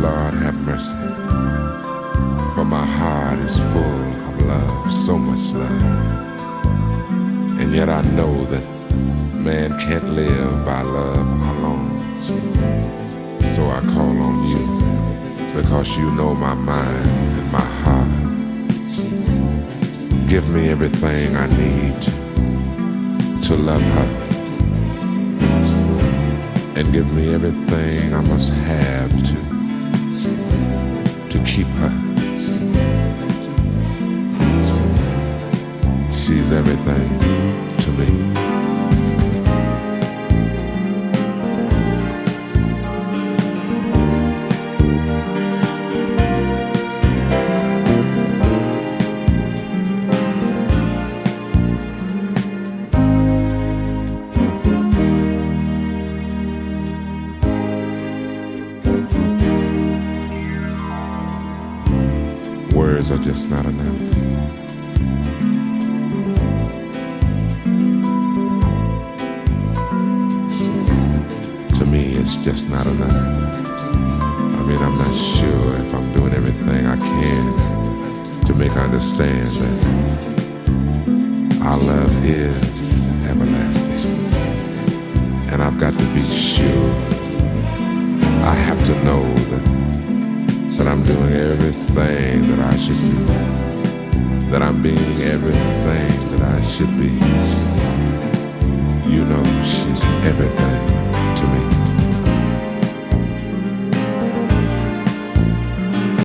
Lord have mercy, for my heart is full of love, so much love. And yet I know that man can't live by love alone. So I call on you, because you know my mind and my heart. Give me everything I need to love her, and give me everything I must have to keep her. She's everything to me. Words are just not enough. To me, it's just not enough. I mean, I'm not sure if I'm doing everything I can to make her understand that our love is everlasting. And I've got to be sure. I have to know that I'm doing everything that I should do, that I'm being everything that I should be. You know, she's everything.